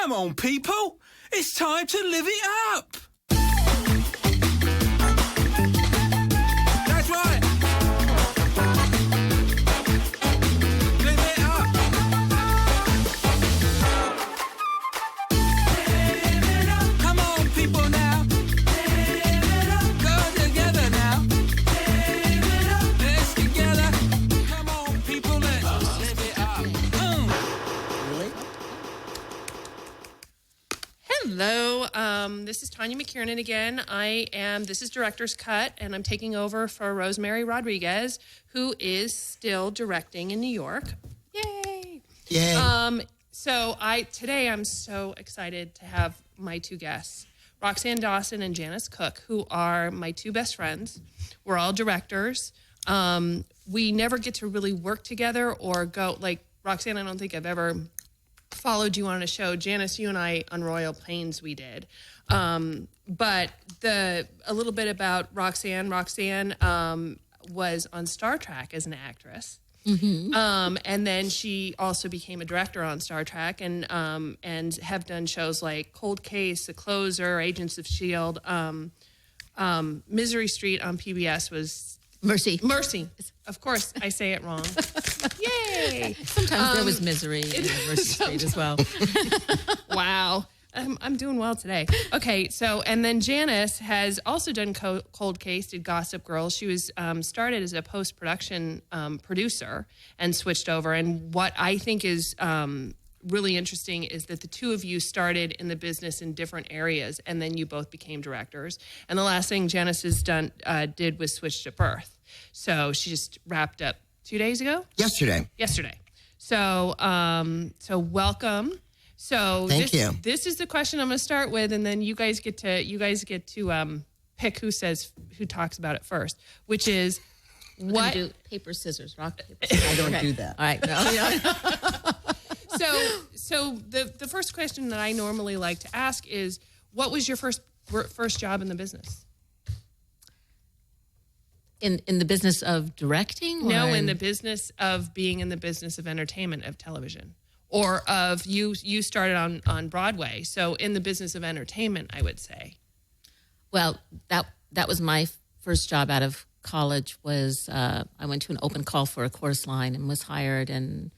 Come on, people. It's time to live it up. That's right. Live it up. Live it up. Come on, people now. Live it up. Go together now. Live it up. Let's together. Come on, people, let's live it up. Hello, this is Tanya McKiernan again. This is Director's Cut, and I'm taking over for Rosemary Rodriguez, who is still directing in New York. Yay! Yay. Today I'm so excited to have my two guests, Roxanne Dawson and Janice Cook, who are my two best friends. We're all directors. We never get to really work together or go, like, Roxanne, I don't think I've ever followed you on a show. Janice, you and I on Royal Plains we did. But a little bit about Roxanne. Roxanne was on Star Trek as an actress. Mm-hmm. And then she also became a director on Star Trek and have done shows like Cold Case, The Closer, Agents of S.H.I.E.L.D. Misery Street on PBS was Mercy. Of course, I say it wrong. Yay! Sometimes there was misery in Mercy Street as well. Wow. I'm doing well today. Okay, and then Janice has also done Cold Case, did Gossip Girl. She was started as a post-production producer and switched over. And what I think is really interesting is that the two of you started in the business in different areas, and then you both became directors. And the last thing Janice has did was switch to birth. So she just wrapped up 2 days ago? Yesterday. So welcome. So Thank you. This is the question I'm going to start with, and then you guys get to pick who talks about it first, which is what do paper, scissors, rock, paper. I don't do that. All right. No. So the first question that I normally like to ask is, what was your first job in the business? In the business of directing? No, in the business of being in the business of entertainment, of television, or of you started on Broadway. So in the business of entertainment, I would say. Well, that was my first job out of college. Was I went to an open call for a chorus line and was hired in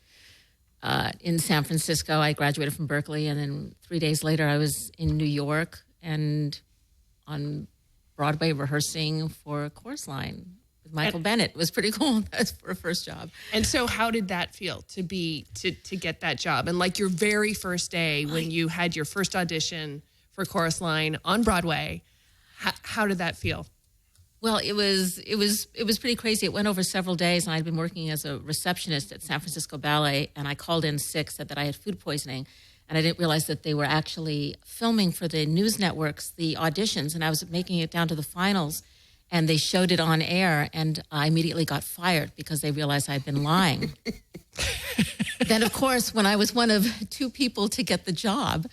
San Francisco. I graduated from Berkeley, and then 3 days later, I was in New York and on Broadway rehearsing for a chorus line with Michael Bennett. It was pretty cool. That's for a first job. And so how did that feel to get that job? And like your very first day when you had your first audition for chorus line on Broadway, how did that feel? Well, it was pretty crazy. It went over several days, and I'd been working as a receptionist at San Francisco Ballet, and I called in sick, said that I had food poisoning, and I didn't realize that they were actually filming for the news networks the auditions, and I was making it down to the finals, and they showed it on air, and I immediately got fired because they realized I'd been lying. Then, of course, when I was one of two people to get the job,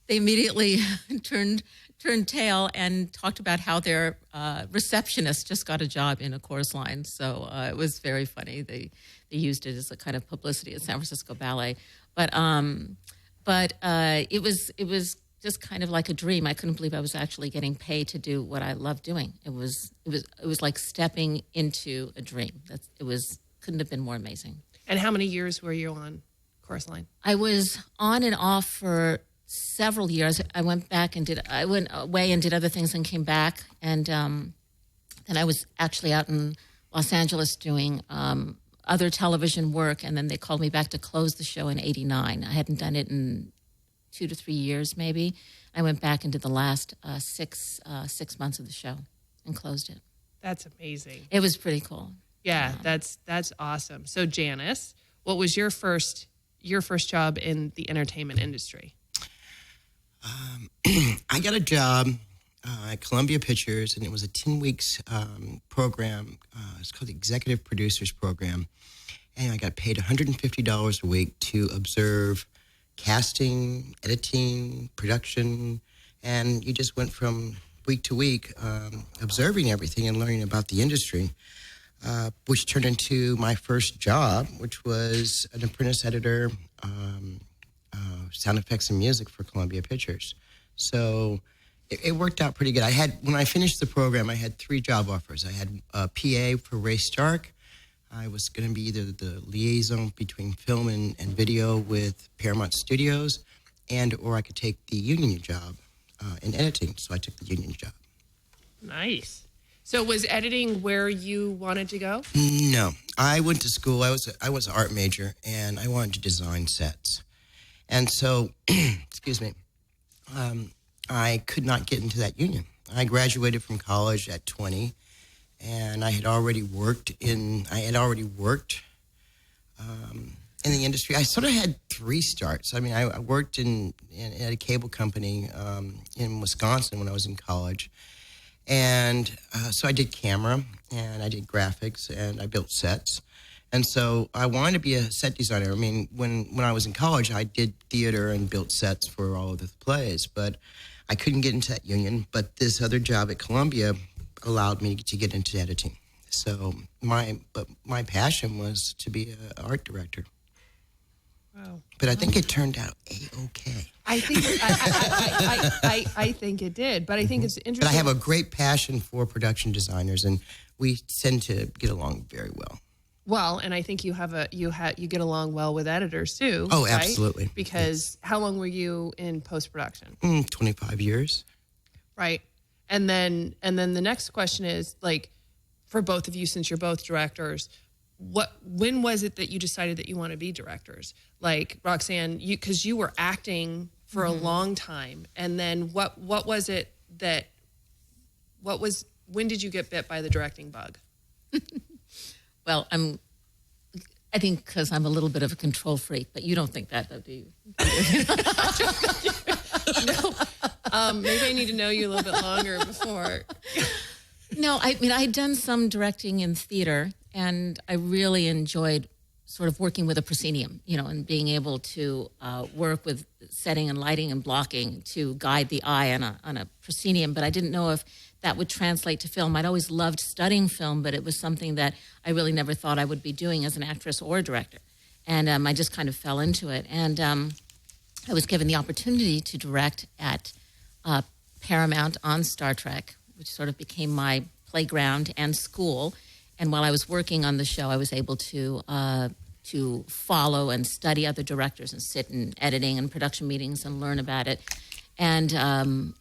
they immediately turned tail and talked about how their receptionist just got a job in a chorus line. So it was very funny. They used it as a kind of publicity at San Francisco Ballet. But it was just kind of like a dream. I couldn't believe I was actually getting paid to do what I love doing. It was like stepping into a dream. Couldn't have been more amazing. And how many years were you on chorus line? I was on and off for several years. I went away and did other things and came back. And then I was actually out in Los Angeles doing other television work. And then they called me back to close the show in '89. I hadn't done it in 2 to 3 years, maybe. I went back into the last 6 months of the show and closed it. That's amazing. It was pretty cool. Yeah, that's awesome. So Janice, what was your first job in the entertainment industry? I got a job at Columbia Pictures, and it was a 10 weeks program. It's called the Executive Producers Program. And I got paid $150 a week to observe casting, editing, production, and you just went from week to week observing everything and learning about the industry, which turned into my first job, which was an apprentice editor, sound effects and music for Columbia Pictures. So it worked out pretty good. When I finished the program, I had 3 job offers. I had a PA for Ray Stark. I was going to be either the liaison between film and video with Paramount Studios, or I could take the union job in editing. So I took the union job. Nice. So was editing where you wanted to go? No, I went to school. I was an art major, and I wanted to design sets. And so, excuse me, I could not get into that union. I graduated from college at 20, and I had already worked in the industry. I sort of had 3 starts. I mean, I worked at a cable company in Wisconsin when I was in college. And so I did camera, and I did graphics, and I built sets. And so I wanted to be a set designer. I mean, when I was in college, I did theater and built sets for all of the plays, but I couldn't get into that union. But this other job at Columbia allowed me to get into editing. So my passion was to be an art director. Wow. But I think it turned out A-okay. I think I think it did, but I think it's interesting. But I have a great passion for production designers, and we tend to get along very well. Well, and I think you get along well with editors too. Oh, right? absolutely. Because how long were you in post-production? 25 years. Right. And then the next question is, like, for both of you, since you're both directors, when was it that you decided that you want to be directors? Like, Roxanne, because you were acting for a long time, and then what was it that when did you get bit by the directing bug? Well, I think because I'm a little bit of a control freak, but you don't think that, though, do you? No. Maybe I need to know you a little bit longer before. No, I mean, I'd done some directing in theater, and I really enjoyed sort of working with a proscenium, and being able to work with setting and lighting and blocking to guide the eye on a proscenium. But I didn't know if that would translate to film. I'd always loved studying film, but it was something that I really never thought I would be doing as an actress or a director. And I just kind of fell into it. And I was given the opportunity to direct at Paramount on Star Trek, which sort of became my playground and school. And while I was working on the show, I was able to follow and study other directors and sit in editing and production meetings and learn about it. And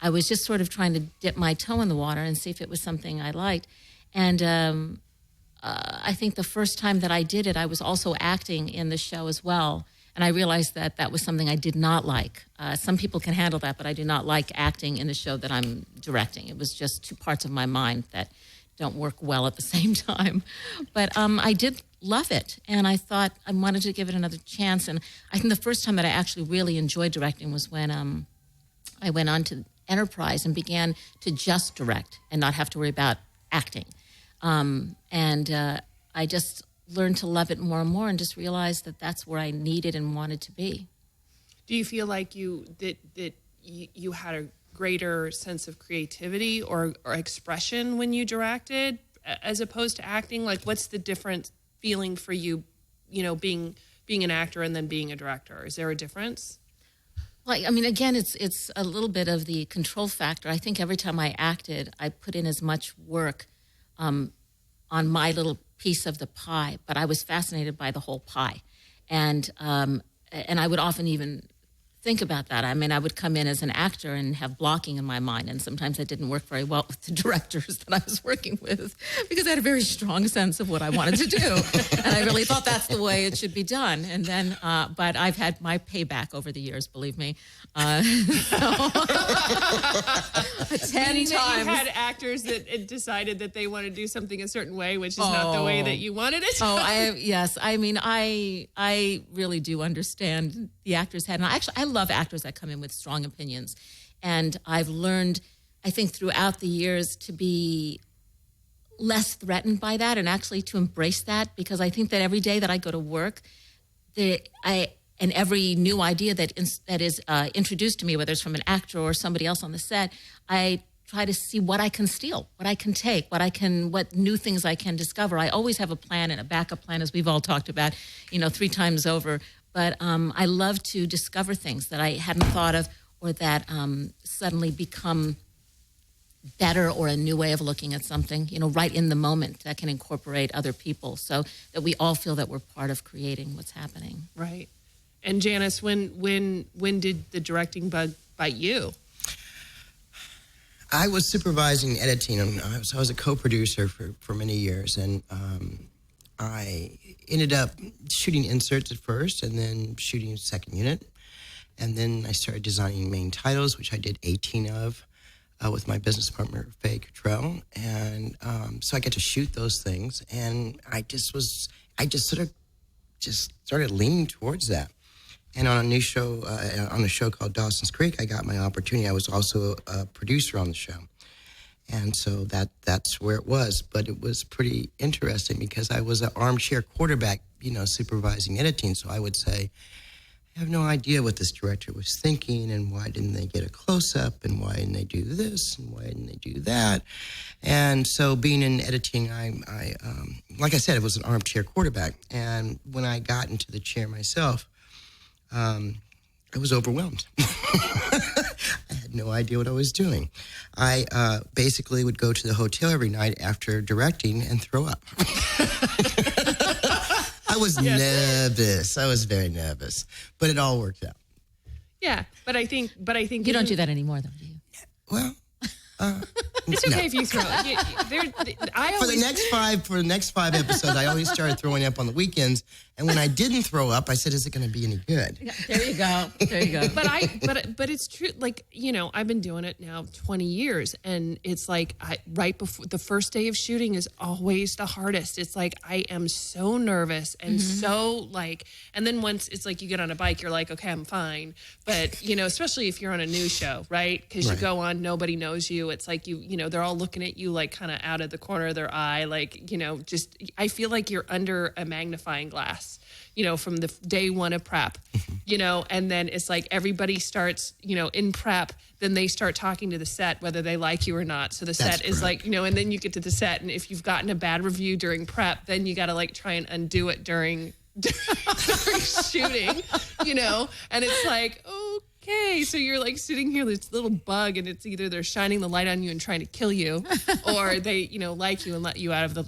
I was just sort of trying to dip my toe in the water and see if it was something I liked. And I think the first time that I did it, I was also acting in the show as well. And I realized that that was something I did not like. Some people can handle that, but I do not like acting in the show that I'm directing. It was just 2 parts of my mind that don't work well at the same time. But I did love it, and I thought I wanted to give it another chance. And I think the first time that I actually really enjoyed directing was when I went on to Enterprise and began to just direct and not have to worry about acting. I just learned to love it more and more, and just realized that that's where I needed and wanted to be. Do you feel like you had a greater sense of creativity or expression when you directed as opposed to acting? Like, what's the different feeling for you, being an actor and then being a director? Is there a difference? Well, I mean, again, it's a little bit of the control factor. I think every time I acted, I put in as much work on my little piece of the pie, but I was fascinated by the whole pie. And I would often even think about that. I mean, I would come in as an actor and have blocking in my mind, and sometimes that didn't work very well with the directors that I was working with, because I had a very strong sense of what I wanted to do, and I really thought that's the way it should be done. And then, but I've had my payback over the years, believe me. 10 times. You had actors that decided that they want to do something a certain way, which is not the way that you wanted it. Yes. I mean, I really do understand the actor's head. And I love actors that come in with strong opinions. And I've learned, I think, throughout the years to be less threatened by that and actually to embrace that, because I think that every day that I go to work, and every new idea that is introduced to me, whether it's from an actor or somebody else on the set, I try to see what I can steal, what I can take, what new things I can discover. I always have a plan and a backup plan, as we've all talked about, 3 times over. but I love to discover things that I hadn't thought of or that suddenly become better or a new way of looking at something, right in the moment that can incorporate other people so that we all feel that we're part of creating what's happening. Right. And Janice, when did the directing bug bite you? I was supervising editing, and I was a co-producer for many years, and I ended up shooting inserts at first, and then shooting second unit, and then I started designing main titles, which I did 18 of with my business partner, Faye Cottrell, and so I got to shoot those things, and I just started leaning towards that. And on a new show, on a show called Dawson's Creek, I got my opportunity. I was also a producer on the show. And so that's where it was. But it was pretty interesting because I was an armchair quarterback, supervising editing. So I would say, I have no idea what this director was thinking, and why didn't they get a close-up, and why didn't they do this, and why didn't they do that. And so being in editing, I like I said, it was an armchair quarterback. And when I got into the chair myself, I was overwhelmed. I had no idea what I was doing. I basically would go to the hotel every night after directing and throw up. I was nervous. I was very nervous, but it all worked out. Yeah, but I think You don't do that anymore, though, do you? Well, it's okay if you throw. For the next five episodes, I only started throwing up on the weekends. And when I didn't throw up, I said, "Is it going to be any good?" Yeah, there you go. There you go. But it's true. Like, I've been doing it now 20 years, and it's like right before the first day of shooting is always the hardest. It's like I am so nervous and so like, and then once it's like you get on a bike, you're like, okay, I'm fine. But especially if you're on a news show, right? Because you go on, nobody knows you. It's like they're all looking at you like kind of out of the corner of their eye, like just I feel like you're under a magnifying glass. From the day one of prep, and then it's like everybody starts, in prep, then they start talking to the set, whether they like you or not. So the set is like, and then you get to the set, and if you've gotten a bad review during prep, then you got to like try and undo it during shooting, and it's like, okay, so you're like sitting here, this little bug, and it's either they're shining the light on you and trying to kill you, or they, like you and let you out of the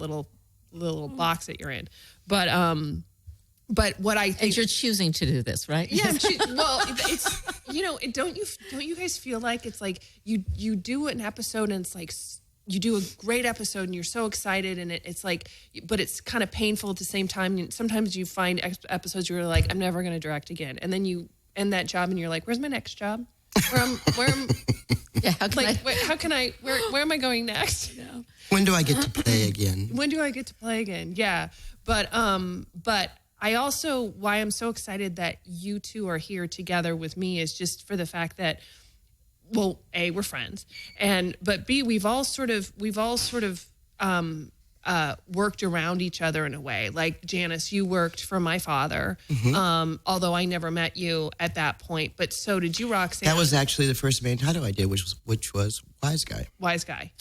little box that you're in. But what I think, and you're choosing to do this, right? Yeah. Well, it's don't you guys feel like it's like you do an episode and it's like you do a great episode and you're so excited and it's like, but it's kind of painful at the same time. And sometimes you find episodes where you're like, I'm never going to direct again, and then you end that job and you're like, where's my next job? Where am I going next? When do I get to play again? When do I get to play again? Yeah. But I also, why I'm so excited that you two are here together with me is just for the fact that, well, A, we're friends, but B, we've all sort of worked around each other in a way. Like Janice, you worked for my father, although I never met you at that point, but so did you, Roxanne. That was actually the first main title I did, which was Wise Guy. Wise Guy.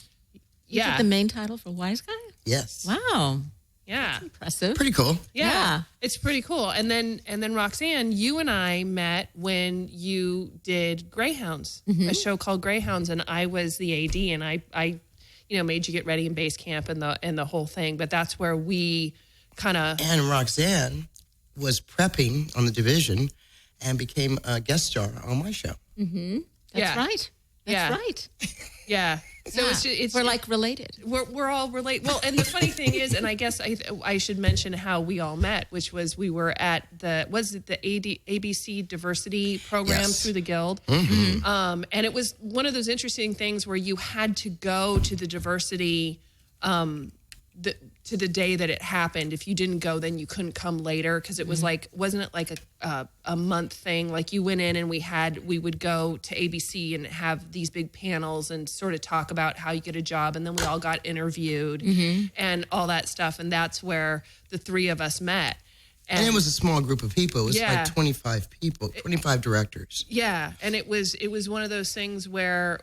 You did the main title for Wise Guy? Yes. Wow. Yeah. That's impressive. Pretty cool. Yeah. It's pretty cool. And then Roxanne, you and I met when you did Greyhounds, a show called Greyhounds, and I was the AD, and I made you get ready in base camp and the whole thing. But that's where we kind of. And Roxanne was prepping on the division and became a guest star on my show. Mm-hmm. That's right. That's right. Yeah. So it's we're like related. We're all related. Well, and the funny thing is, and I guess I should mention how we all met, which was we were at the ABC diversity program through the Guild, and it was one of those interesting things where you had to go to the diversity. To the day that it happened. If you didn't go, then you couldn't come later because it was like, wasn't it like a month thing? Like you went in and we would go to ABC and have these big panels and sort of talk about how you get a job, and then we all got interviewed and all that stuff, and that's where the three of us met. And it was a small group of people. It was like 25 people, 25 directors. Yeah, and it was one of those things where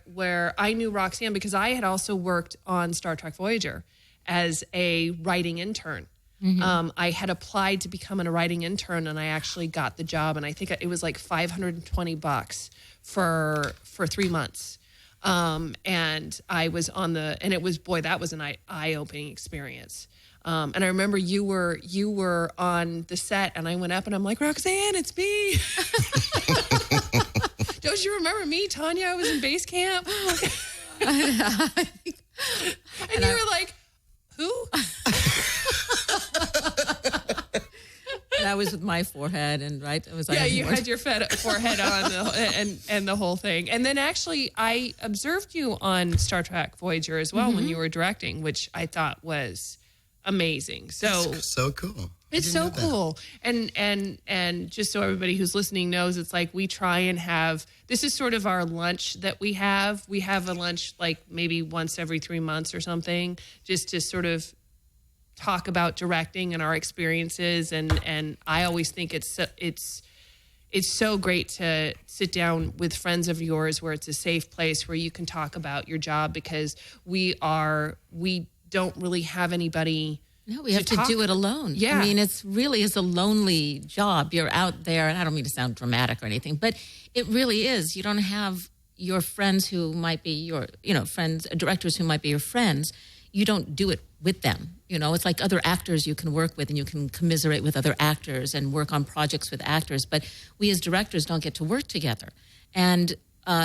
I knew Roxanne because I had also worked on Star Trek Voyager as a writing intern. I had applied to become a writing intern, and I actually got the job. And I think it was like $520 for 3 months. And I was and it was, boy, that was an eye-opening experience. And I remember you were on the set, and I went up and I'm like, Roxanne, it's me. Don't you remember me, Tanya? I was in base camp. And you were like, who? And I was with my forehead, and right, it was like, yeah, you had your forehead on and the whole thing. And then actually, I observed you on Star Trek Voyager as well when you were directing, which I thought was amazing. So cool. It's so cool. And just so everybody who's listening knows, it's like we try and have, this is sort of our lunch that we have. We have a lunch like maybe once every 3 months or something, just to sort of talk about directing and our experiences. And I always think it's so great to sit down with friends of yours where it's a safe place where you can talk about your job, because we don't really have anybody. No, we have to do it alone. Yeah. I mean, it's really is a lonely job. You're out there, and I don't mean to sound dramatic or anything, but it really is. You don't have your friends who might be your, friends, directors who might be your friends. You don't do it with them. It's like other actors you can work with, and you can commiserate with other actors and work on projects with actors. But we as directors don't get to work together. And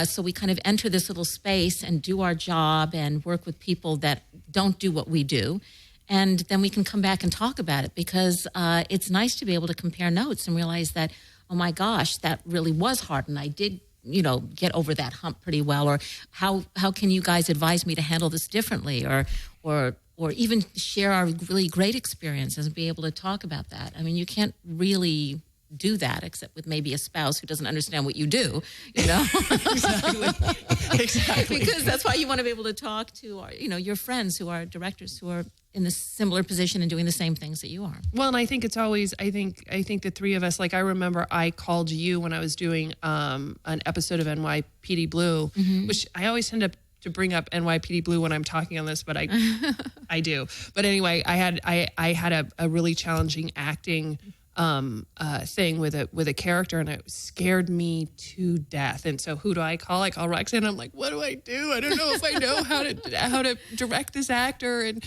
so we kind of enter this little space and do our job and work with people that don't do what we do. And then we can come back and talk about it, because it's nice to be able to compare notes and realize that, oh my gosh, that really was hard. And I did, get over that hump pretty well. Or how can you guys advise me to handle this differently? Or even share our really great experiences and be able to talk about that. I mean, you can't really do that except with maybe a spouse who doesn't understand what you do, Exactly. Because that's why you want to be able to talk to, your friends who are directors who are in a similar position and doing the same things that you are. Well, and I think it's always, I think the three of us, like I remember I called you when I was doing an episode of NYPD Blue, which I always end up to bring up NYPD Blue when I'm talking on this, but I do. But anyway, I had a really challenging acting thing with a character, and it scared me to death. And so who do I call? I call Roxanne. I'm like, what do? I don't know if I know how to direct this actor. And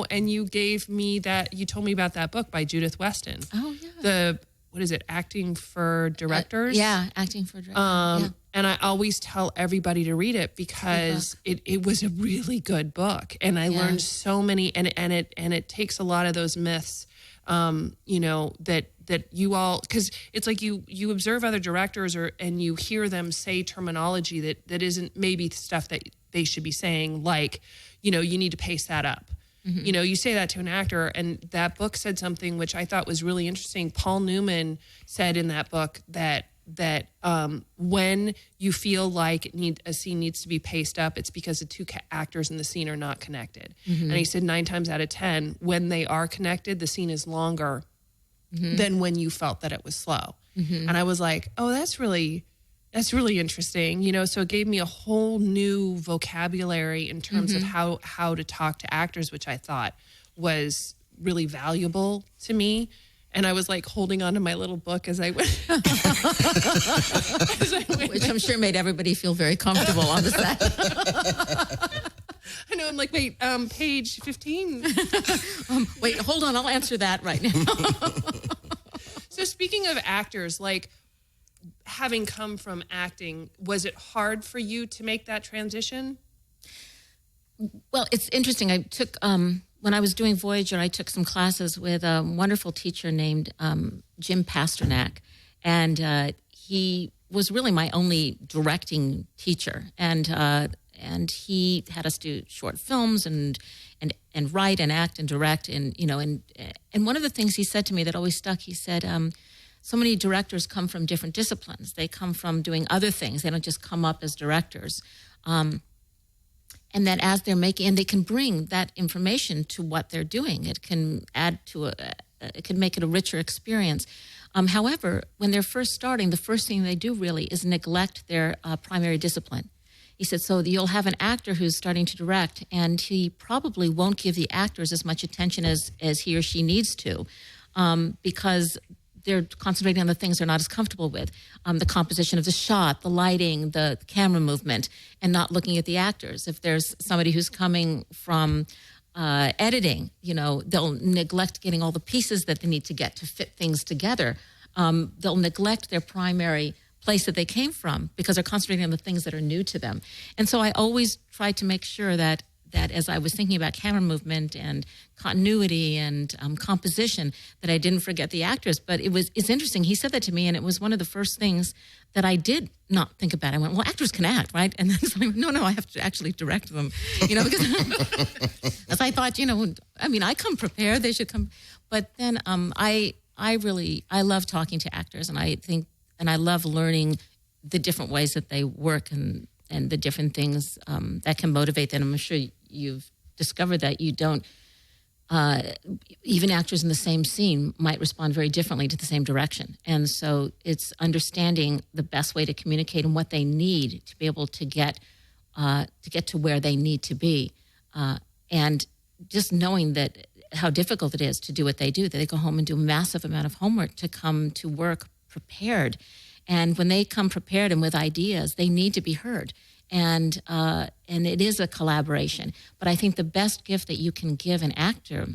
and you gave me you told me about that book by Judith Weston. Oh yeah. What is it? Acting for Directors? Yeah, Acting for Directors. And I always tell everybody to read it, because it was a really good book, and I learned so many, and it takes a lot of those myths, that you all, because it's like you observe other directors and you hear them say terminology that isn't maybe stuff that they should be saying, like, you need to pace that up. You say that to an actor, and that book said something which I thought was really interesting. Paul Newman said in that book that when you feel like a scene needs to be paced up, it's because the two actors in the scene are not connected. And he said 9 times out of 10, when they are connected, the scene is longer than when you felt that it was slow. And I was like, oh, that's really interesting. So it gave me a whole new vocabulary in terms of how to talk to actors, which I thought was really valuable to me. And I was like holding on to my little book as I went. Which I'm sure made everybody feel very comfortable on the set. I know. I'm like, wait, page 15. Wait, hold on. I'll answer that right now. So speaking of actors, like having come from acting, was it hard for you to make that transition? Well, it's interesting. I took, when I was doing Voyager, I took some classes with a wonderful teacher named Jim Pasternak. And he was really my only directing teacher. And he had us do short films and write and act and direct. And one of the things he said to me that always stuck, he said, so many directors come from different disciplines. They come from doing other things. They don't just come up as directors. And that as they're making, and they can bring that information to what they're doing. It can add to it can make it a richer experience. However, when they're first starting, the first thing they do really is neglect their primary discipline. He said, so you'll have an actor who's starting to direct, and he probably won't give the actors as much attention as he or she needs to, because they're concentrating on the things they're not as comfortable with, the composition of the shot, the lighting, the camera movement, and not looking at the actors. If there's somebody who's coming from editing, they'll neglect getting all the pieces that they need to get to fit things together. They'll neglect their primary place that they came from because they're concentrating on the things that are new to them. And so I always try to make sure that as I was thinking about camera movement and continuity and composition, that I didn't forget the actors. But it's interesting. He said that to me, and it was one of the first things that I did not think about. I went, well, actors can act, right? And then I went, no, I have to actually direct them, because as I thought, I come prepared. They should come. But then I love talking to actors, and I love learning the different ways that they work and the different things that can motivate them. I'm sure you've discovered that you don't, even actors in the same scene might respond very differently to the same direction. And so it's understanding the best way to communicate and what they need to be able to get to where they need to be. And just knowing that how difficult it is to do what they do, that they go home and do a massive amount of homework to come to work prepared. And when they come prepared and with ideas, they need to be heard. And it is a collaboration. But I think the best gift that you can give an actor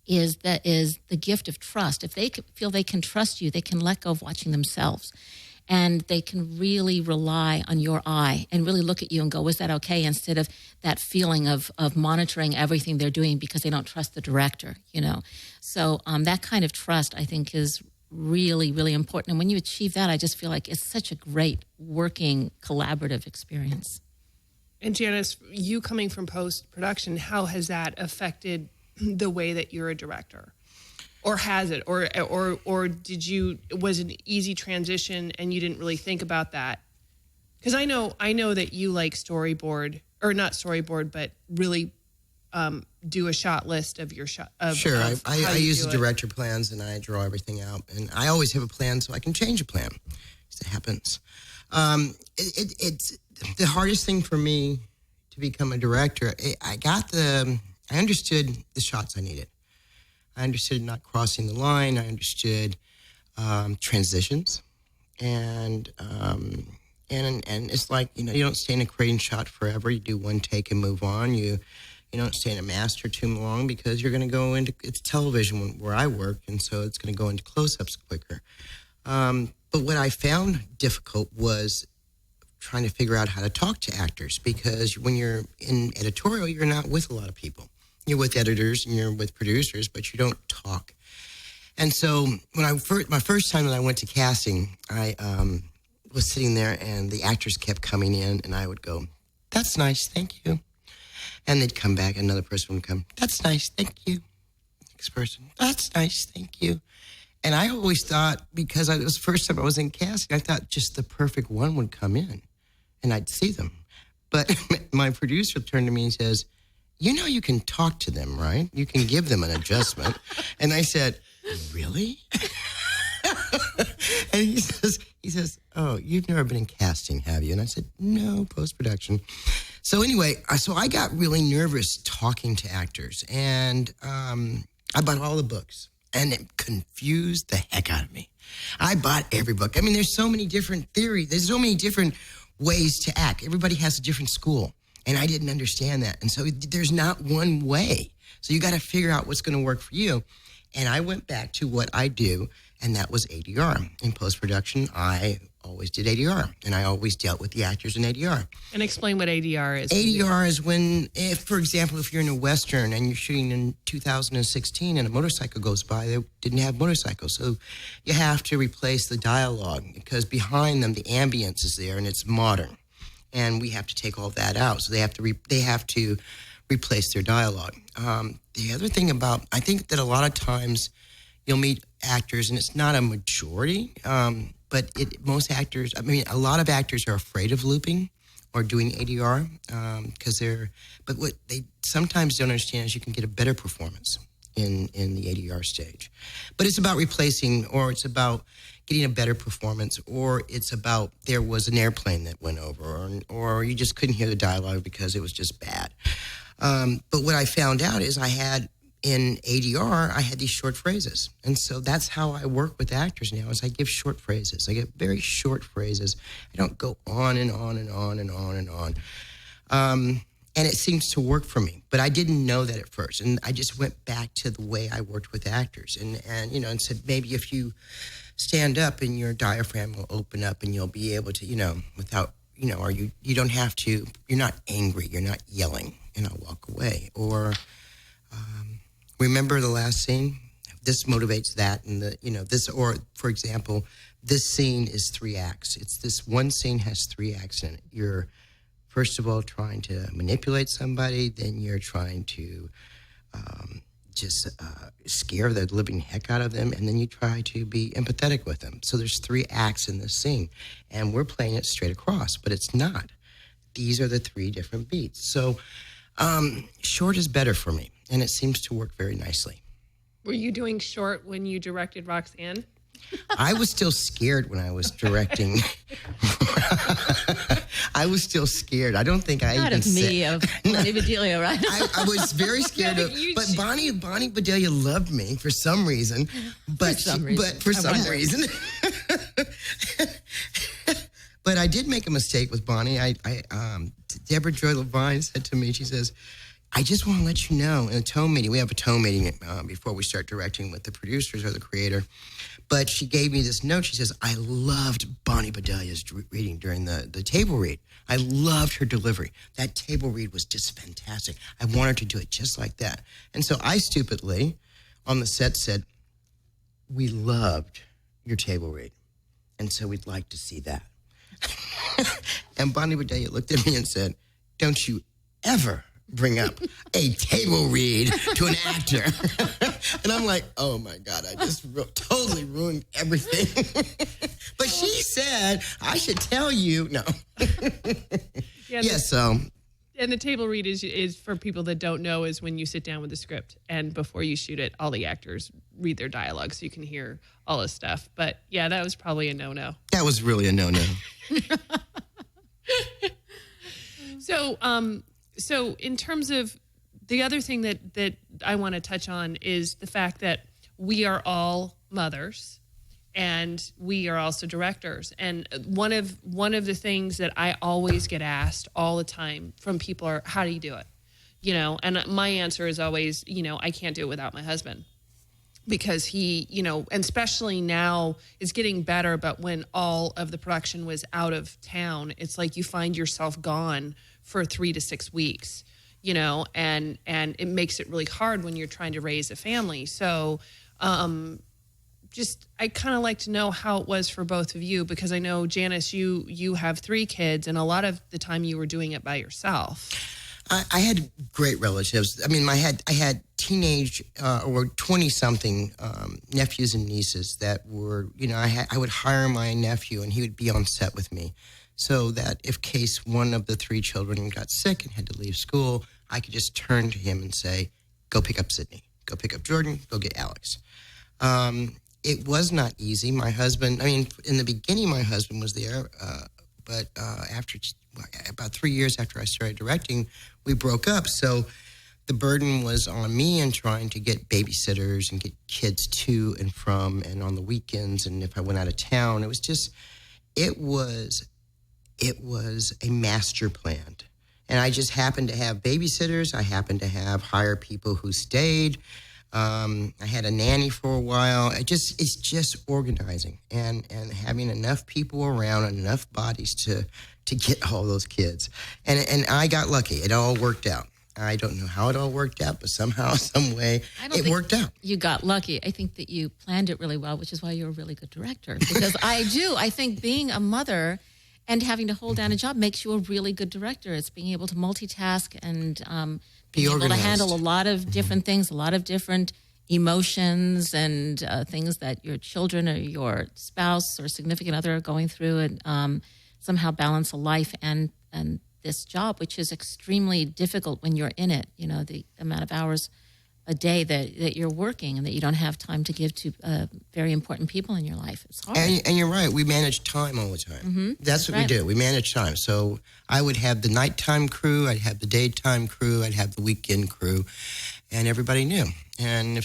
is the gift of trust. If they feel they can trust you, they can let go of watching themselves. And they can really rely on your eye and really look at you and go, was that okay? Instead of that feeling of monitoring everything they're doing because they don't trust the director, So that kind of trust, I think, is really, really important. And when you achieve that, I just feel like it's such a great working collaborative experience. And Janice, you coming from post-production, how has that affected the way that you're a director? Or has it? Or was it an easy transition and you didn't really think about that? Because I know that you like storyboard, or not storyboard, but really do a shot list of your shot. Sure, I use the director plans and I draw everything out, and I always have a plan so I can change a plan. It happens. It's the hardest thing for me to become a director. I understood the shots I needed. I understood not crossing the line. I understood transitions, and it's like you don't stay in a crane shot forever. You do one take and move on. You don't stay in a master too long because you're going to go into it's television where I work, and so it's going to go into close-ups quicker. But what I found difficult was trying to figure out how to talk to actors, because when you're in editorial, you're not with a lot of people. You're with editors and you're with producers, but you don't talk. And so when my first time that I went to casting, I was sitting there and the actors kept coming in, and I would go, "That's nice, thank you." And they'd come back, another person would come, "That's nice, thank you." Next person, "That's nice, thank you." And I always thought, because it was the first time I was in casting, I thought just the perfect one would come in and I'd see them. But my producer turned to me and says, "You can talk to them, right? You can give them an adjustment." And I said, "Really?" And he says, "Oh, you've never been in casting, have you?" And I said, "No, post-production." So anyway, I got really nervous talking to actors, and I bought all the books, and it confused the heck out of me. I bought every book. I mean, there's so many different theories. There's so many different ways to act. Everybody has a different school, and I didn't understand that. And so there's not one way. So you got to figure out what's going to work for you. And I went back to what I do, and that was ADR. In post-production, I always did ADR, and I always dealt with the actors in ADR. And explain what ADR is. ADR is when, for example, if you're in a Western and you're shooting in 2016 and a motorcycle goes by, they didn't have motorcycles. So you have to replace the dialogue because behind them, the ambience is there and it's modern. And we have to take all that out. So they have to replace their dialogue. The other thing I think that a lot of times you'll meet actors, and it's not a majority, but a lot of actors are afraid of looping or doing ADR but what they sometimes don't understand is you can get a better performance in the ADR stage. But it's about replacing, or it's about getting a better performance, or it's about there was an airplane that went over, or you just couldn't hear the dialogue because it was just bad. But what I found out is in ADR, I had these short phrases. And so that's how I work with actors now, is I give short phrases. I get very short phrases. I don't go on and on and on and on and on. And it seems to work for me. But I didn't know that at first. And I just went back to the way I worked with actors and said, maybe if you stand up and your diaphragm will open up and you'll be able to, without, or you don't have to, you're not angry, you're not yelling, and I'll walk away. Or remember the last scene? This motivates that. And or for example, this scene is 3 acts. It's this one scene has 3 acts in it. You're, first of all, trying to manipulate somebody, then you're trying to just scare the living heck out of them, and then you try to be empathetic with them. So there's 3 acts in this scene, and we're playing it straight across, but it's not. These are the 3 different beats. So short is better for me, and it seems to work very nicely. Were you doing short when you directed Roxanne? I was still scared when I was directing. I was still scared. I don't think I Not even of me, of Bonnie Bedelia, right? I was very scared of, but Bonnie Bedelia loved me for some reason. But for some reason. But I did make a mistake with Bonnie. Deborah Joy Levine said to me, she says, I just want to let you know, in a tone meeting, we have a tone meeting before we start directing with the producers or the creator. But she gave me this note. She says, I loved Bonnie Bedelia's reading during the table read. I loved her delivery. That table read was just fantastic. I wanted to do it just like that. And so I stupidly, on the set, said, we loved your table read. And so we'd like to see that. And Bonnie Bedelia looked at me and said, don't you ever bring up a table read to an actor. And I'm like, oh my God, I just totally ruined everything. But she said, I should tell you. No. So. And the table read is for people that don't know, is when you sit down with the script and before you shoot it, all the actors read their dialogue so you can hear all this stuff. But yeah, that was probably a no-no. That was really a no-no. So in terms of the other thing that I want to touch on is the fact that we are all mothers and we are also directors. And one of the things that I always get asked all the time from people are, how do you do it? And my answer is always, I can't do it without my husband. Because he, and especially now it's getting better, but when all of the production was out of town, it's like you find yourself gone for 3 to 6 weeks, and it makes it really hard when you're trying to raise a family. So I kind of like to know how it was for both of you, because I know, Janice, you have 3 kids, and a lot of the time you were doing it by yourself. I had great relatives. I mean, I had teenage or 20-something nephews and nieces that were, I would hire my nephew and he would be on set with me, so that if case one of the 3 children got sick and had to leave school, I could just turn to him and say, go pick up Sydney, go pick up Jordan, go get Alex. It was not easy. My husband, in the beginning, my husband was there, but after about 3 years after I started directing, we broke up. So the burden was on me in trying to get babysitters and get kids to and from and on the weekends. And if I went out of town, it was a master plan. And I just happened to have babysitters. I happened to hire people who stayed. I had a nanny for a while. It's just organizing and having enough people around and enough bodies to get all those kids. And I got lucky. It all worked out. I don't know how it all worked out, but somehow, some way, it worked out. You got lucky. I think that you planned it really well, which is why you're a really good director. Because I think being a mother and having to hold down a job makes you a really good director. It's being able to multitask and being able to handle a lot of different things, a lot of different emotions and things that your children or your spouse or significant other are going through, and somehow balance a life and this job, which is extremely difficult when you're in it. The amount of hours a day that you're working and that you don't have time to give to very important people in your life. It's hard. And you're right. We manage time all the time. Mm-hmm. That's what we do. We manage time. So I would have the nighttime crew. I'd have the daytime crew. I'd have the weekend crew, and everybody knew. And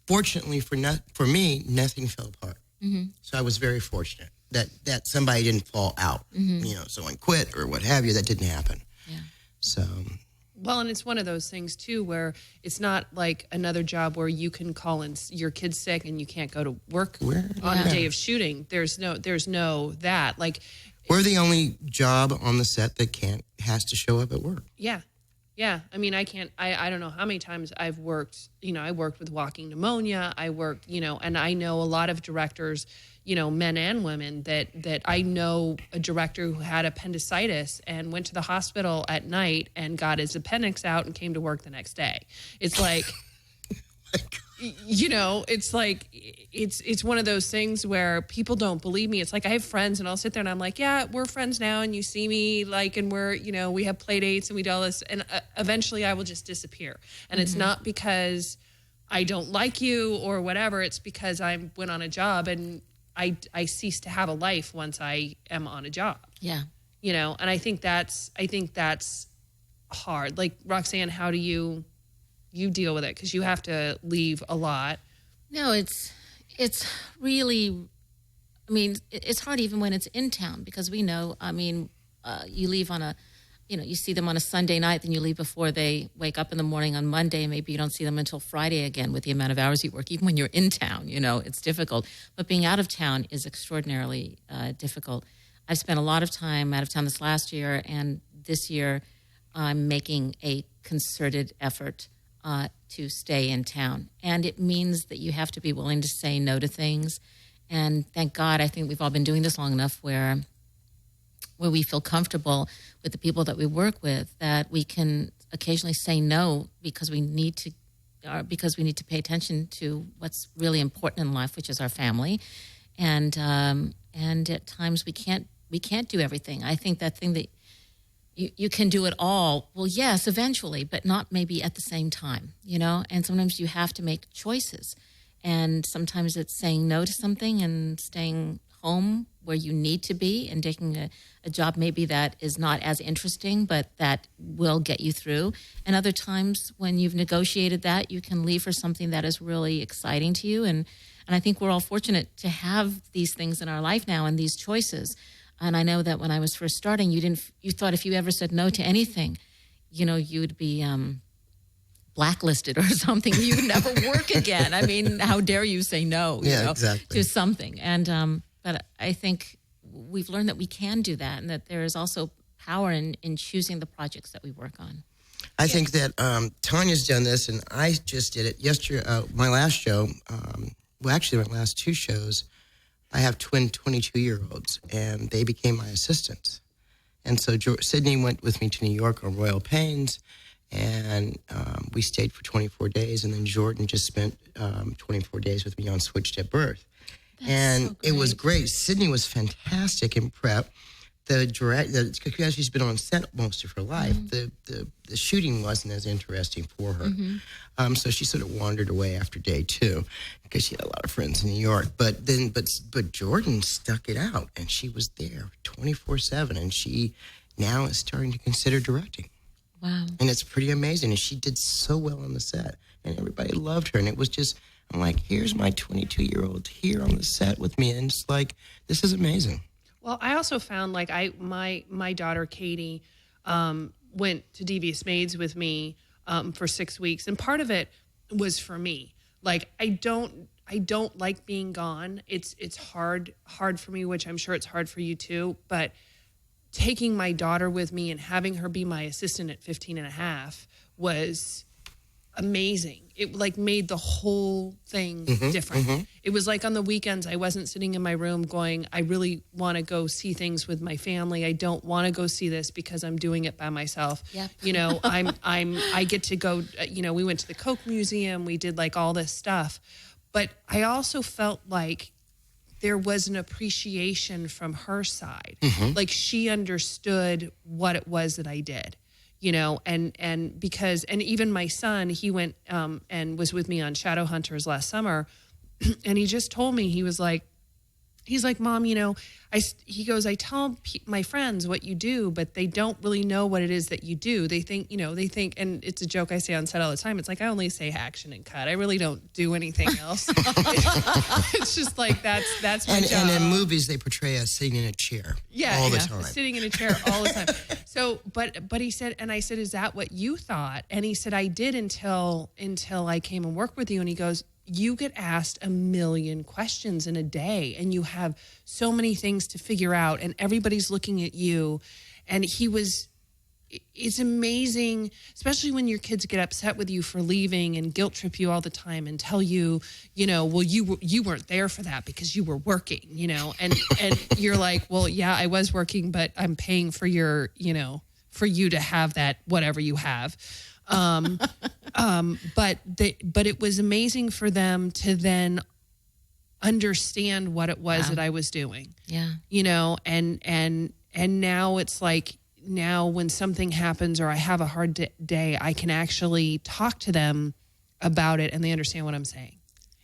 fortunately for me, nothing fell apart. Mm-hmm. So I was very fortunate that somebody didn't fall out. Mm-hmm. You know, someone quit or what have you. That didn't happen. Yeah. So. Well, and it's one of those things too where it's not like another job where you can call in your kid's sick and you can't go to work on a day of shooting. There's no that. Like, we're the only job on the set that has to show up at work. Yeah. Yeah. I mean, I don't know how many times I've worked, I worked with walking pneumonia. I worked, and I know a lot of directors, men and women that I know a director who had appendicitis and went to the hospital at night and got his appendix out and came to work the next day. It's like, it's like, it's one of those things where people don't believe me. It's like I have friends and I'll sit there and I'm like, yeah, we're friends now. And you see me and we're, we have play dates and we do all this. And eventually I will just disappear. And it's not because I don't like you or whatever. It's because I went on a job and I cease to have a life once I am on a job. Yeah. And I think that's hard. Like, Roxanne, how do you deal with it? Because you have to leave a lot. No, it's really, it's hard even when it's in town because we know, you leave on you see them on a Sunday night, then you leave before they wake up in the morning on Monday. Maybe you don't see them until Friday again with the amount of hours you work. Even when you're in town, it's difficult. But being out of town is extraordinarily difficult. I've spent a lot of time out of town this last year, and this year I'm making a concerted effort to stay in town. And it means that you have to be willing to say no to things. And thank God, I think we've all been doing this long enough where we feel comfortable with the people that we work with, that we can occasionally say no because we need to pay attention to what's really important in life, which is our family. And at times we can't do everything. I think that thing that you can do it all. Well, yes, eventually, but not maybe at the same time, and sometimes you have to make choices. And sometimes it's saying no to something and staying home where you need to be and taking a job maybe that is not as interesting, but that will get you through. And other times when you've negotiated that, you can leave for something that is really exciting to you. And I think we're all fortunate to have these things in our life now and these choices. And I know that when I was first starting, you thought if you ever said no to anything, you'd be blacklisted or something. You would never work again. I mean, how dare you say no exactly. to something? And but I think we've learned that we can do that, and that there is also power in choosing the projects that we work on. I think that Tanya's done this, and I just did it yesterday. My last show, actually my last two shows, I have twin 22-year-olds, and they became my assistants. And so Sydney went with me to New York on Royal Pains, and we stayed for 24 days, and then Jordan just spent 24 days with me on Switched at Birth. And it was great. Sydney was fantastic in prep. Because she's been on set most of her life, the shooting wasn't as interesting for her. So she sort of wandered away after day two because she had a lot of friends in New York. But Jordan stuck it out, and she was there 24/7, and she now is starting to consider directing. Wow. And it's pretty amazing. And she did so well on the set, and everybody loved her. And it was just, I'm like, here's my 22-year-old here on the set with me, and it's like, this is amazing. Well, I also found my daughter Katie went to Devious Maids with me for 6 weeks, and part of it was for me. Like, I don't like being gone. It's hard for me, which I'm sure it's hard for you too. But taking my daughter with me and having her be my assistant at 15 and a half was amazing. It made the whole thing different. It was like on the weekends, I wasn't sitting in my room going, I really want to go see things with my family. I don't want to go see this because I'm doing it by myself. Yep. I get to go, we went to the Coke Museum. We did all this stuff. But I also felt like there was an appreciation from her side. Like she understood what it was that I did. and because, and even my son, he went and was with me on Shadowhunters last summer, and he just told me, he's like, Mom, he goes, I tell my friends what you do, but they don't really know what it is that you do. They think, and it's a joke I say on set all the time. It's like, I only say action and cut. I really don't do anything else. It's just like, that's my job. And in movies, they portray us sitting in a chair all the time. Sitting in a chair all the time. So, but he said, and I said, is that what you thought? And he said, I did until I came and worked with you. And he goes, you get asked 1 million questions in a day, and you have so many things to figure out, and everybody's looking at you. And it's amazing, especially when your kids get upset with you for leaving and guilt trip you all the time and tell you, well, you weren't there for that because you were working, and you're like, well, yeah, I was working, but I'm paying for your, for you to have that, whatever you have. But it was amazing for them to then understand what it was that I was doing. Yeah. And now it's like, now when something happens or I have a hard day, I can actually talk to them about it and they understand what I'm saying.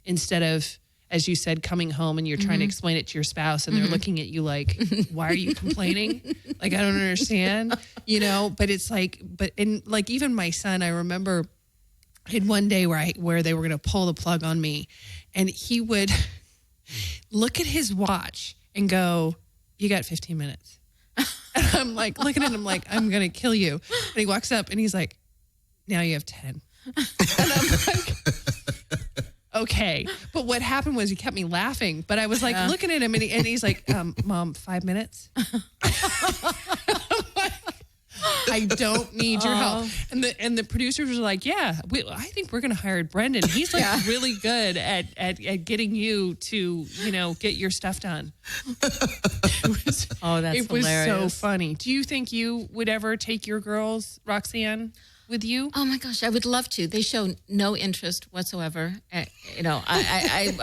Instead of, as you said, coming home and you're trying to explain it to your spouse and they're looking at you like, why are you complaining? Like, I don't understand, but it's like, even my son, I remember I had one day where they were going to pull the plug on me, and he would look at his watch and go, you got 15 minutes. And I'm like, looking at him like, I'm going to kill you. And he walks up and he's like, now you have 10. And I'm like, okay. But what happened was he kept me laughing, but I was like looking at him and he's like, Mom, 5 minutes. I don't need your help. And the producers were like, yeah, I think we're going to hire Brendan. He's like really good at getting you to, get your stuff done. That's it was hilarious. so funny. Do you think you would ever take your girls, Roxanne, with you? Oh my gosh, I would love to. They show no interest whatsoever. I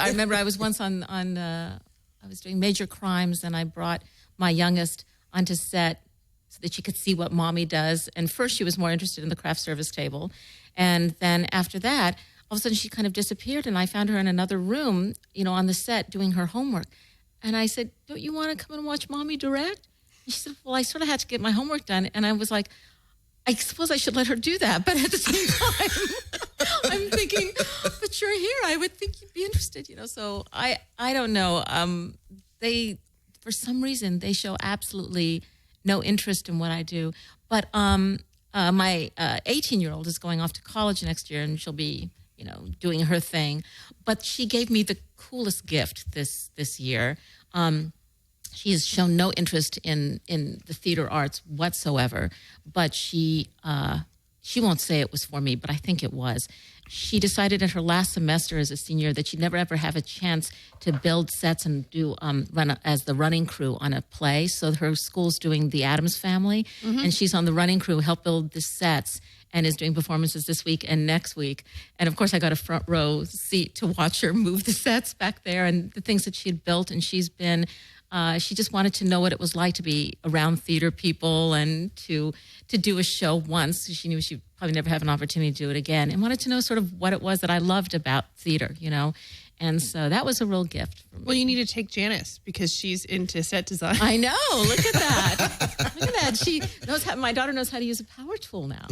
remember I was once on I was doing Major Crimes, and I brought my youngest onto set so that she could see what mommy does. And first she was more interested in the craft service table. And then after that, all of a sudden she kind of disappeared, and I found her in another room, on the set doing her homework. And I said, don't you want to come and watch mommy direct? And she said, well, I sort of had to get my homework done. And I was like, I suppose I should let her do that. But at the same time, I'm thinking, but you're here. I would think you'd be interested, So I don't know. For some reason, they show absolutely no interest in what I do. But my 18-year-old is going off to college next year, and she'll be, doing her thing. But she gave me the coolest gift this year. She has shown no interest in the theater arts whatsoever, but she won't say it was for me, but I think it was. She decided in her last semester as a senior that she'd never ever have a chance to build sets and do run as the running crew on a play. So her school's doing The Addams Family, and she's on the running crew, help build the sets, and is doing performances this week and next week. And of course, I got a front row seat to watch her move the sets back there and the things that she had built. And she's been, she just wanted to know what it was like to be around theater people and to do a show once. She knew she'd probably never have an opportunity to do it again, and wanted to know sort of what it was that I loved about theater, And so that was a real gift for me. Well, you need to take Janice because she's into set design. I know. Look at that. Look at that. She knows my daughter knows how to use a power tool now.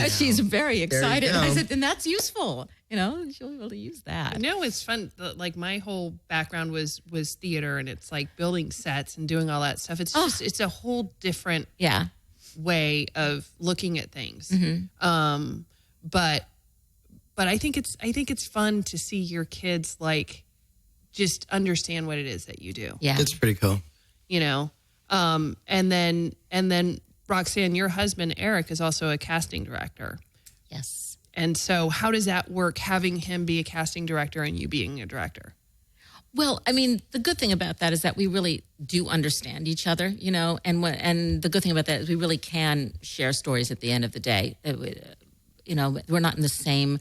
She's very excited. I said, and that's useful. She'll be able to use that. No, it's fun. Like my whole background was theater, and it's like building sets and doing all that stuff. It's just, it's a whole different way of looking at things. But I think it's fun to see your kids like just understand what it is that you do. Yeah, that's pretty cool. And then Roxanne, your husband Eric is also a casting director. Yes. And so, how does that work? Having him be a casting director and you being a director. Well, I mean, the good thing about that is that we really do understand each other, and the good thing about that is we really can share stories at the end of the day. We're not in the same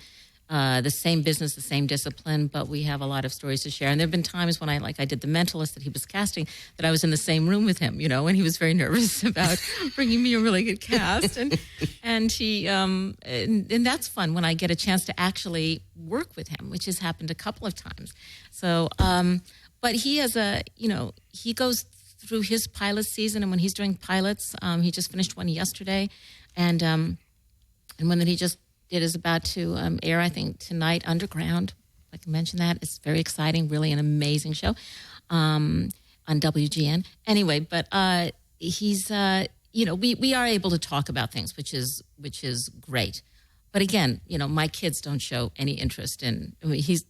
the same business, the same discipline, but we have a lot of stories to share. And there have been times when I did The Mentalist that he was casting, that I was in the same room with him, and he was very nervous about bringing me a really good cast. And he, and that's fun when I get a chance to actually work with him, which has happened a couple of times. So, but he has he goes through his pilot season, and when he's doing pilots, he just finished one yesterday, and one that he just did is about to air, I think, tonight, Underground. I can mention that. It's very exciting, really an amazing show on WGN. Anyway, but he's, we are able to talk about things, which is great. But again, my kids don't show any interest in,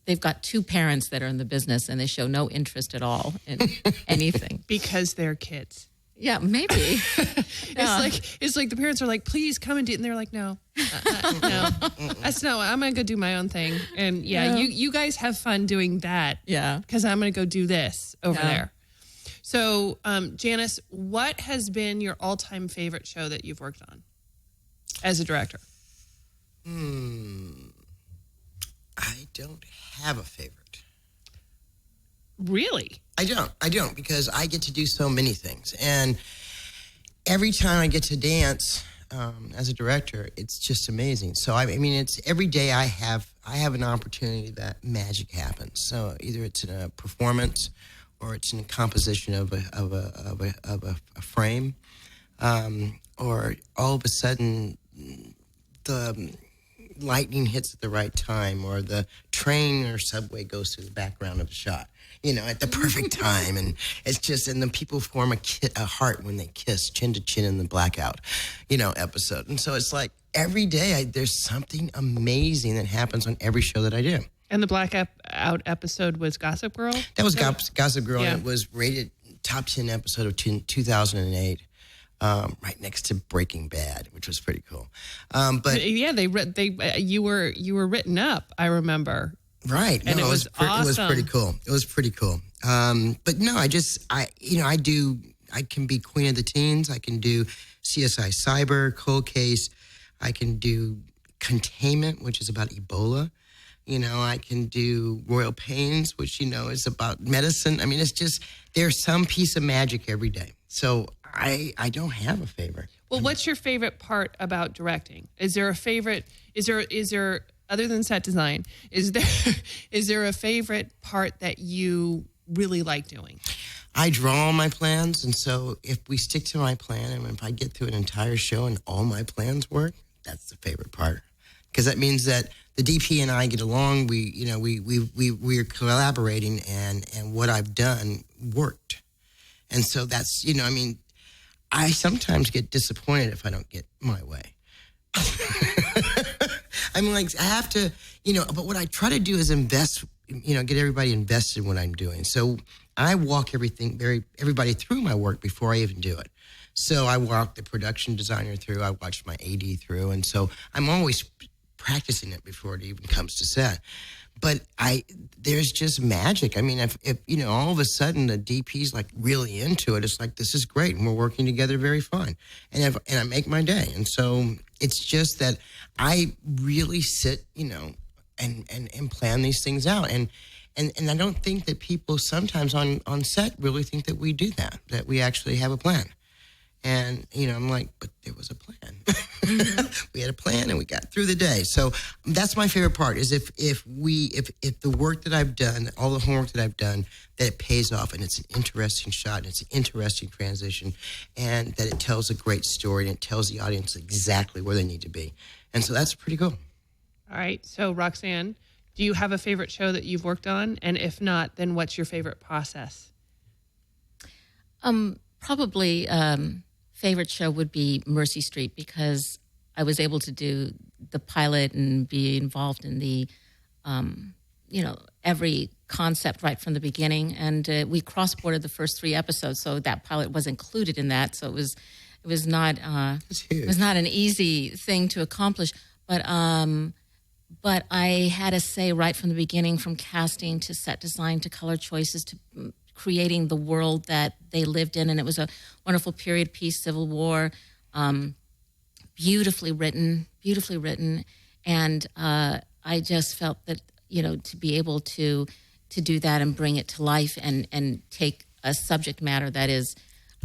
they've got two parents that are in the business, and they show no interest at all in anything. Because they're kids. Yeah, maybe. It's like the parents are like, please come and do it. And they're like, no, no, that's not what, I'm going to go do my own thing. And you guys have fun doing that. Yeah. Because I'm going to go do this over there. So, Janice, what has been your all-time favorite show that you've worked on as a director? I don't have a favorite. Really? I don't, because I get to do so many things. And every time I get to dance as a director, it's just amazing. So, I mean, it's every day I have an opportunity that magic happens. So either it's in a performance or it's in a composition of a frame, or all of a sudden the lightning hits at the right time, or the train or subway goes through the background of the shot, at the perfect time. And it's just, and then people form a heart when they kiss, chin to chin in the blackout, episode. And so it's like every day there's something amazing that happens on every show that I do. And the blackout episode was Gossip Girl? That was Gossip Girl, Yeah. and it was rated top 10 episode of 2008. Right next to Breaking Bad, which was pretty cool. But yeah, you were written up, I remember. Right, and it was awesome. It was pretty cool. It was pretty cool. But no, I can be Queen of the Teens. I can do CSI Cyber, Cold Case. I can do Containment, which is about Ebola. I can do Royal Pains, which, is about medicine. I mean, it's just, there's some piece of magic every day. So I don't have a favorite. Well, what's your favorite part about directing? Is there a favorite, is there, other than set design, is there a favorite part that you really like doing? I draw all my plans, and so if we stick to my plan, and if I get through an entire show and all my plans work, that's the favorite part. Because that means that the DP and I get along. We're collaborating, and what I've done worked. And so that's, I sometimes get disappointed if I don't get my way. I mean, I have to, but what I try to do is invest, get everybody invested in what I'm doing. So I walk everybody through my work before I even do it. So I walk the production designer through, I watch my AD through, and so I'm always practicing it before it even comes to set. But there's just magic. I mean, if all of a sudden the DP's like really into it, it's like, this is great, and we're working together very fine. And I make my day. And so it's just that I really sit, and plan these things out. And I don't think that people sometimes on set really think that we do that we actually have a plan. And, I'm like, but there was a plan. We had a plan and we got through the day. So that's my favorite part, is if the work that I've done, all the homework that I've done, that it pays off and it's an interesting shot and it's an interesting transition, and that it tells a great story and it tells the audience exactly where they need to be. And so that's pretty cool. All right. So, Roxanne, do you have a favorite show that you've worked on? And if not, then what's your favorite process? Probably favorite show would be Mercy Street, because I was able to do the pilot and be involved in the, every concept right from the beginning. And we cross-bordered the first 3 episodes, so that pilot was included in that. So it was not an easy thing to accomplish. But I had a say right from the beginning, from casting to set design to color choices to creating the world that they lived in. And it was a wonderful period piece, Civil War, beautifully written. And I I just felt that, to be able to do that and bring it to life and take a subject matter that is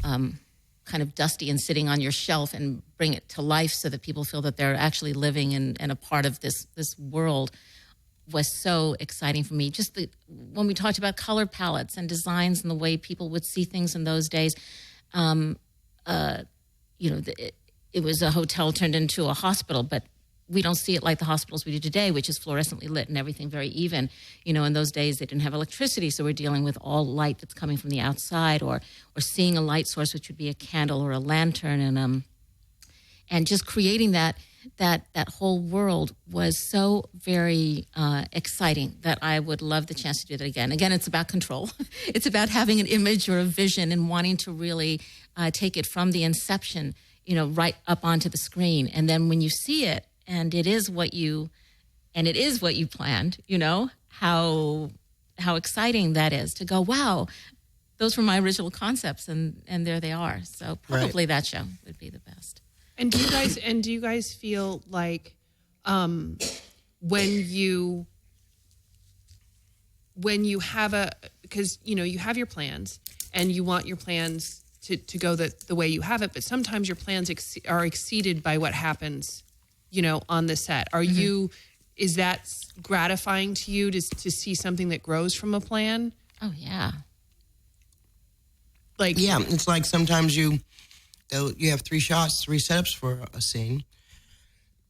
kind of dusty and sitting on your shelf and bring it to life so that people feel that they're actually living and a part of this world was so exciting for me. Just when we talked about color palettes and designs and the way people would see things in those days, it was a hotel turned into a hospital, but we don't see it like the hospitals we do today, which is fluorescently lit and everything very even. In those days they didn't have electricity, so we're dealing with all light that's coming from the outside, or seeing a light source, which would be a candle or a lantern, and just creating that whole world was so very exciting that I would love the chance to do that again. Again, it's about control. It's about having an image or a vision and wanting to really take it from the inception, right up onto the screen. And then when you see it, and it is what you planned, how exciting that is to go, wow, those were my original concepts, and there they are. So probably that show would be the best. And do you guys feel like when you have because you have your plans and you want your plans to go the way you have it, but sometimes your plans are exceeded by what happens, on the set. Is that gratifying to you to see something that grows from a plan? Oh yeah. It's like sometimes you have 3 shots, 3 setups for a scene.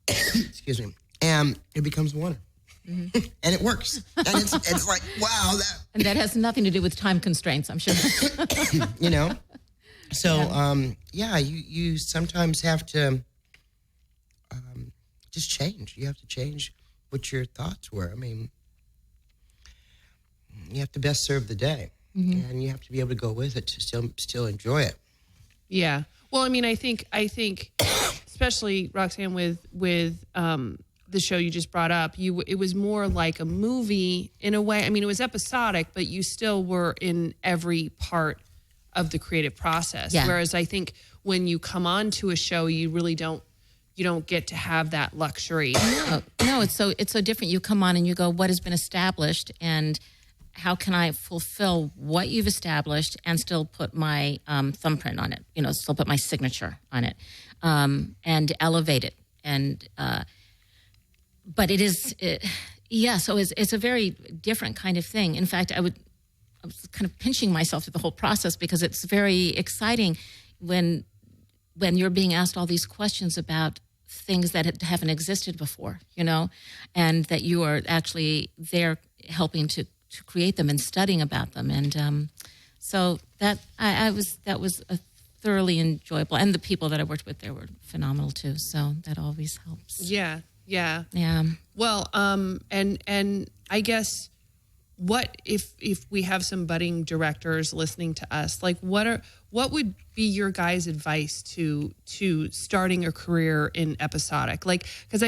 Excuse me. And it becomes one. Mm-hmm. And it works. And it's like, wow. And that has nothing to do with time constraints, I'm sure. So, you sometimes have to just change. You have to change what your thoughts were. I mean, you have to best serve the day. Mm-hmm. And you have to be able to go with it to still enjoy it. Yeah. Well, I mean, I think, especially Roxanne with the show you just brought up, it was more like a movie in a way. I mean, it was episodic, but you still were in every part of the creative process. Yeah. Whereas I think when you come on to a show, you really don't get to have that luxury. No, it's so different. You come on and you go, what has been established, and how can I fulfill what you've established and still put my thumbprint on it, still put my signature on it, and elevate it. And, but so it's a very different kind of thing. In fact, I was kind of pinching myself through the whole process because it's very exciting when you're being asked all these questions about things that haven't existed before, and that you are actually there helping to create them and studying about them. And so that was a thoroughly enjoyable. And the people that I worked with there were phenomenal too. So that always helps. Yeah. Yeah. Well, and I guess what if we have some budding directors listening to us, like what would be your guys' advice to starting a career in episodic? Like, because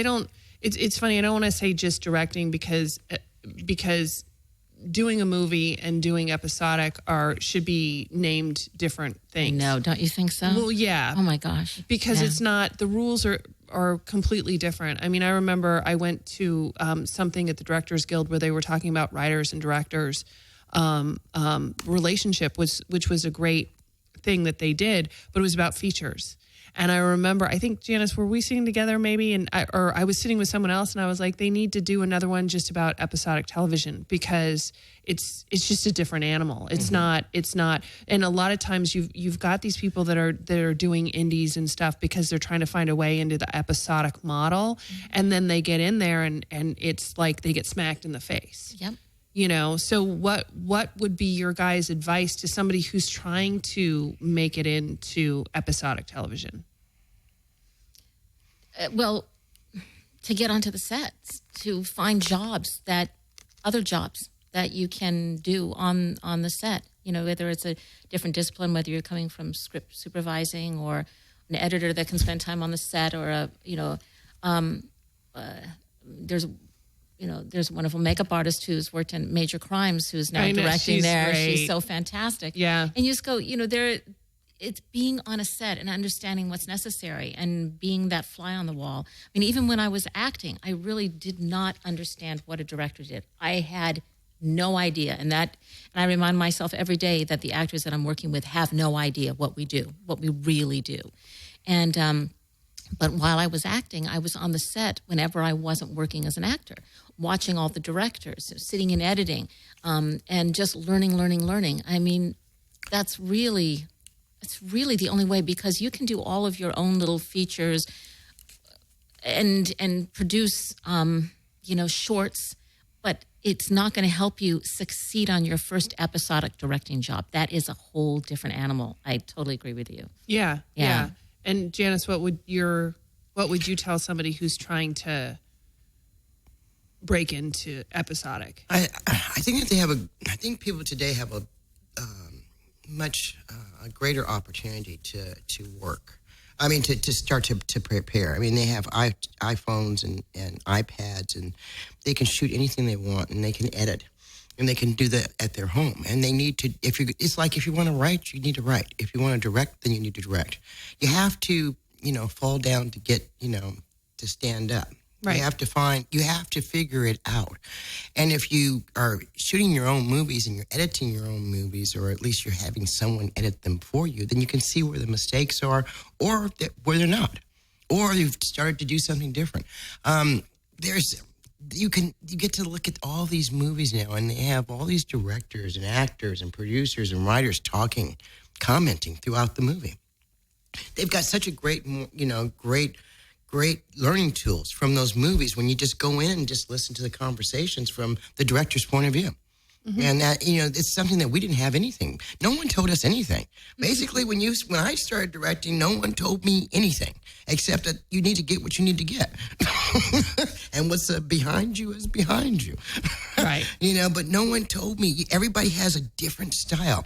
it's funny, I don't want to say just directing because doing a movie and doing episodic should be named different things. No, don't you think so? Well, yeah. Oh my gosh. Because it's not, the rules are completely different. I mean, I remember I went to something at the Directors Guild where they were talking about writers and directors relationship, which was a great thing that they did, but it was about features. And I remember, I think, Janice, were we sitting together maybe? And I was sitting with someone else, and I was like, they need to do another one just about episodic television because it's just a different animal. It's not. And a lot of times you've got these people that are doing indies and stuff because they're trying to find a way into the episodic model, and then they get in there and it's like they get smacked in the face. Yep. So what would be your guys' advice to somebody who's trying to make it into episodic television? Well, to get onto the sets, to find other jobs that you can do on the set. Whether it's a different discipline, whether you're coming from script supervising or an editor that can spend time on the set, or there's a wonderful makeup artist who's worked in Major Crimes who's now directing there. Great. She's so fantastic. Yeah. And you just go, it's being on a set and understanding what's necessary and being that fly on the wall. I mean, even when I was acting, I really did not understand what a director did. I had no idea. And I remind myself every day that the actors that I'm working with have no idea what we do, what we really do. And, but while I was acting, I was on the set whenever I wasn't working as an actor, watching all the directors, sitting in editing, and just learning. I mean, it's really the only way, because you can do all of your own little features and produce, shorts, but it's not going to help you succeed on your first episodic directing job. That is a whole different animal. I totally agree with you. Yeah. And Janice, what would you tell somebody who's trying to break into episodic? I think that I think people today have a much greater opportunity to work. I mean, to start to prepare. I mean, they have iPhones and iPads, and they can shoot anything they want, and they can edit, and they can do that at their home. And they need to. It's like if you want to write, you need to write. If you want to direct, then you need to direct. You have to, fall down to get, to stand up. Right. You have to figure it out. And if you are shooting your own movies and you're editing your own movies, or at least you're having someone edit them for you, then you can see where the mistakes are, or where they're not, or you've started to do something different. You get to look at all these movies now, and they have all these directors and actors and producers and writers commenting throughout the movie. They've got such a great learning tools from those movies when you just go in and just listen to the conversations from the director's point of view. Mm-hmm. And that, it's something that we didn't have anything. No one told us anything. Basically, when I started directing, no one told me anything except that you need to get what you need to get. And what's behind you is behind you. Right. But no one told me. Everybody has a different style.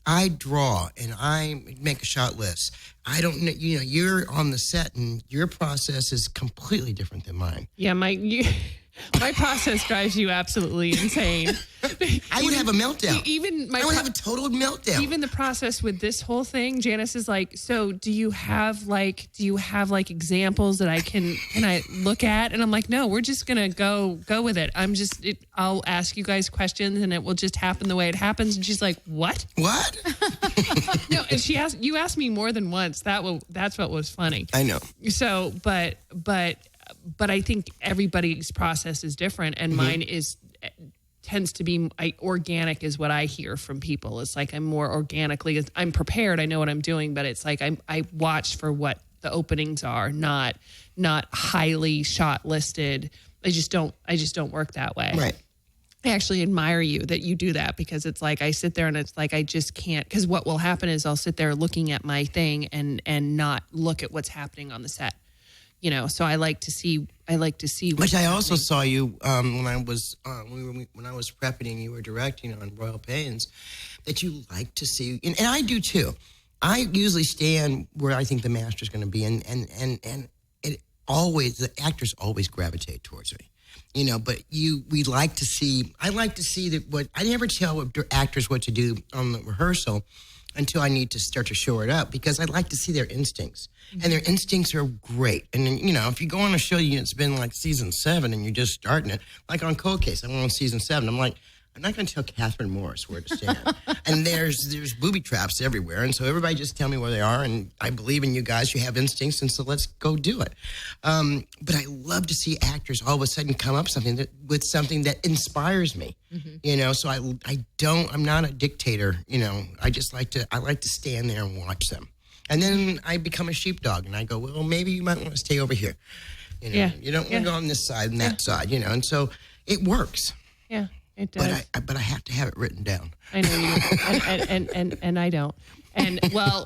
I draw and I make a shot list. I don't know, you're on the set and your process is completely different than mine. Yeah, my process drives you absolutely insane. I would have a meltdown. I would have a total meltdown. Even the process with this whole thing, Janice is like, so do you have examples that can I look at? And I'm like, no, we're just going to go with it. I'll ask you guys questions and it will just happen the way it happens. And she's like, what? What? No, and you asked me more than once. That's what was funny. I know. So, but I think everybody's process is different, and mine tends to be organic, is what I hear from people. It's like I'm more organically. I'm prepared. I know what I'm doing, but it's like I watch for what the openings are, not highly shot listed. I just don't work that way. Right. I actually admire you that you do that, because it's like I sit there and it's like I just can't, because what will happen is I'll sit there looking at my thing and not look at what's happening on the set. So I like to see. Which I also saw you when I was prepping and you were directing on Royal Pains, that you like to see, and I do too. I usually stand where I think the master's going to be, and it always, the actors always gravitate towards me. But we like to see. I like to see that. What I never tell actors what to do on the rehearsal until I need to start to show it up, because I like to see their instincts. And their instincts are great. And then, if you go on a show, it's been like season 7 and you're just starting it, like on Cold Case, I'm on season 7. I'm like, I'm not going to tell Catherine Morris where to stand. And there's booby traps everywhere. And so everybody just tell me where they are. And I believe in you guys. You have instincts. And so let's go do it. But I love to see actors all of a sudden come up with something that inspires me. Mm-hmm. So I'm not a dictator. I like to stand there and watch them. And then I become a sheepdog and I go, well, maybe you might want to stay over here. You don't want to go on this side and that side, and so it works. Yeah. It does. But I have to have it written down. I know you and I don't. And well,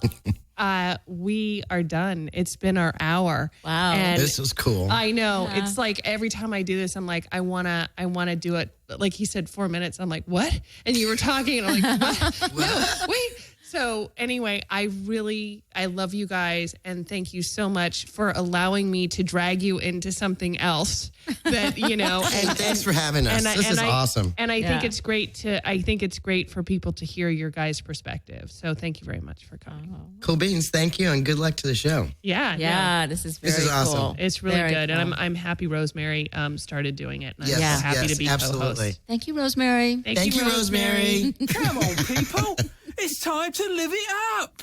we are done. It's been our hour. Wow. And this was cool. I know. Yeah. It's like every time I do this, I'm like, I wanna do it. Like he said, 4 minutes. I'm like, what? And you were talking, and I'm like, what? No, wait. So anyway, I love you guys, and thank you so much for allowing me to drag you into something else that, and Thanks for having us. This is awesome. And I think it's great for people to hear your guys' perspective. So thank you very much for coming. Cool beans. Thank you, and good luck to the show. Yeah. This is very awesome. cool. It's really Very good, cool. and I'm happy Rosemary started doing it. And I'm Yes, so happy to be absolutely. co-host. Thank you, Rosemary. Thank you, Rosemary. Come on, people. It's time to live it up.